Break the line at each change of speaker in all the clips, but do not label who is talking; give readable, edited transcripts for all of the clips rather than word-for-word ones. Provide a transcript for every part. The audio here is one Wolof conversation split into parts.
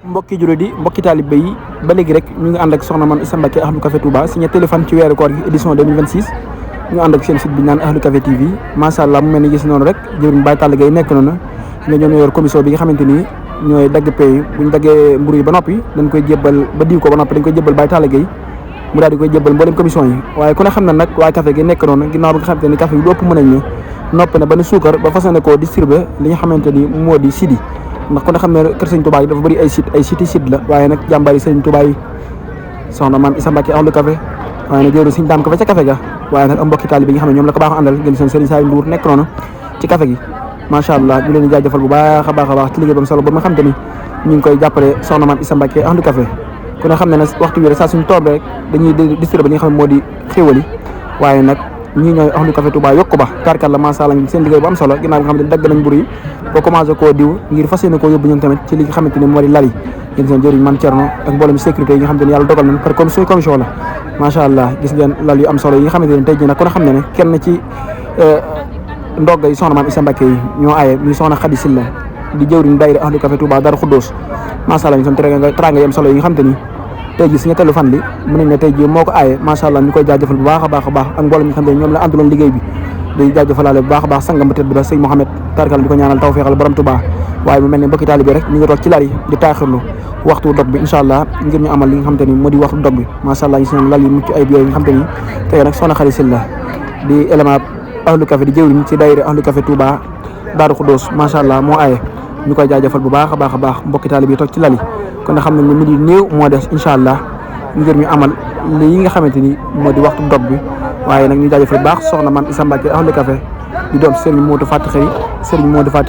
mbokki jullit yi mbokki taalibe yi ba léegi rek ñu ngi ànd ak soxna Mame Issa Mbacké Ahlu Café Touba signé téléphone ci weeru koor gi édition 2026 ñu ànd ak seen site bi ñu naan Ahlu Café TV macha allah mu mel ni gis noonu rek jëwriñ Baye Talla Gueye nekk noonu nga ñoom ñoo yor commission bi nga xamante ni ñooy dagg pay bu ñu daggee mburu yi ba noppi dañ koy jébbal ba diw ko ba noppi dañ koy jébbal Baye Talla Gueye mu daal di koy jébbal mboolem commission yi waaye ku ne xam na nag waa café gi nekk noonu ginnaaw bi nga xamante ni café yi lu ëpp mën nañ ñu nopp na ba ne suukar ba fas yéene koo distribuer li nga xamante ni moo di sidi ndax ku ne xam ne kër Sëriñ Touba yi dafa bëri ay site la waaye nag jàmbaar yi Sëriñ Touba yi soxna Mame Issa Mbacké Ahlu Café waaye nag jëwru Sëriñ Daam Café ca café ga waaye nag am mbokki taalibe bi nga xam ne ñoom la ko baax àndal ngeen seen Sëriñ Saliou Ndour nekk noonu ci café gi macha allah ñu leen di jaajëfal bu baax a baax ci liggéey ba mu solo ba nga xam te ni ñu ngi koy jàppale soxna Mame Issa Mbacké Ahlu Café ku ne xam ne nag waxtu bi rek saa suñu toog rek dañuy distribuer li nga xam ne moo di xéwal yi waaye nag ñii ñooy Ahlu Café Touba yokku ba karkal la macha allah seen liggéey bu am solo ginnaaw nga xam ne dagg nañ mburu yi boo commencé koo diw ngir fas yéene koo yóbbu ñoom tamit ci li nga xamante ni moo di lal yi yéen seen jëriñ Mame Thierno ak mboolem sécurité yi nga xamante ni yàlla dogal nañ par comme suñu commission la macha allah gis ngeen lal yu am solo yi nga xamante ni tey jii nag ku ne xam ne ne kenn ci ndogga yi soxna Mame Issa Mbacké yi ñoo aaye muy soxna Khady Sylla di jëwriñ daayira Ahlu Café Touba Darou Khoudoss macha allah ñu som teranga yi am solo yi nga xamante ni tey jii suñu téléphone bi mën nañ ne tey jii moo ko aaye macha allah ñu koy jaajëfal bu baax a baax ak mboolem ñi nga xam ne ñoom la ànduloon liggéey bi day jaajëfalaale bu baax a baax sangam bu tedd ba sëñ Mouhamed tarkal di ko ñaanal tawfeexal borom Touba waaye mu mel ne mbokki taalibe rek ñu ngi toog ci lal yi di taaxirlu waxtu dog bi incha allah ngir ñu amal li nga xam te ni moo di waxtu dog bi macha allah ñu si lal yi mucc ayib yooyu nga xam te ni tey nag soxna Khady Sylla di élément Ahlu Café di jëwriñ ci daayira Ahlu Café Touba Darou Khoudoss macha allah moo aaye ñu koy jaajëfal bu baax a baax mbokki taalibe yi toog ci lal yi kon nga xam ne mi di néew moo des incha allah ngir ñu amal li nga xamante ni moo di waxtu dog bi waaye nag ñu jaajëfal bu baax soxna Mame Issa Mbacké Ahlu Café di doom Serigne Modou Faty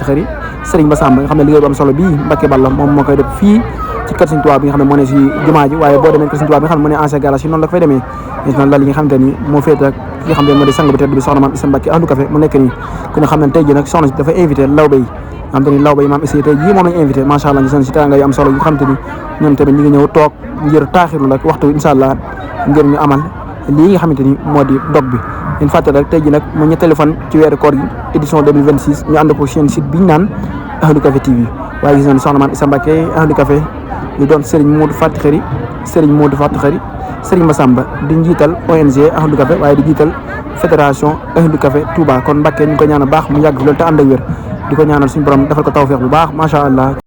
Khary Serigne Bassamba nga xam ne liggéey bu am solo bii Mbacké Balla moom moo koy def fii ci kër Serigne Touba bi nga xam ne moo ne si jumaa ji waaye boo demee kër Serigne Touba bi nga xam ne moo ne ancien garage yi noonu la ko fay demee gis na lal yi nga xamante ni moo féete ak ki nga xam ne moo di sang bu tedd bi soxna Mame Issa Mbacké Ahlu Café mu nekk nii ku ne xam ne tey ji nag soxna si dafa invité lawbe yi nga xam te ni lawbe yi Mame Issa tey jii moom lañ invité macha allah ñu seen si teranga yu am solo yi nga xam te ni ñoom tamit ñu ngi ñëw toog ngir taaxirlu rek waxtu incha allah ngir ñu amal lii nga xamante ni moo di dog bi leen fàtte rek tey ji nag mu ñu téléphone ci weeru koor gi édition 2026 ñu ànd ko seen site bi ñu naan Ahlu Café TV waaye gis nañ soxna Mame Issa Mbacké Ahlu Café ñu doon Serigne Modou Faty Khary Serigne Massamba di njiital ONG Ahlu Café waaye di jiital fédération Ahlu Café Touba kon Mbacké ñu ko ñaanal baax mu yàgg fi loolu te ànd ak wér di ko ñaanal suñu borom defal ko tawfeex bu baax macha allah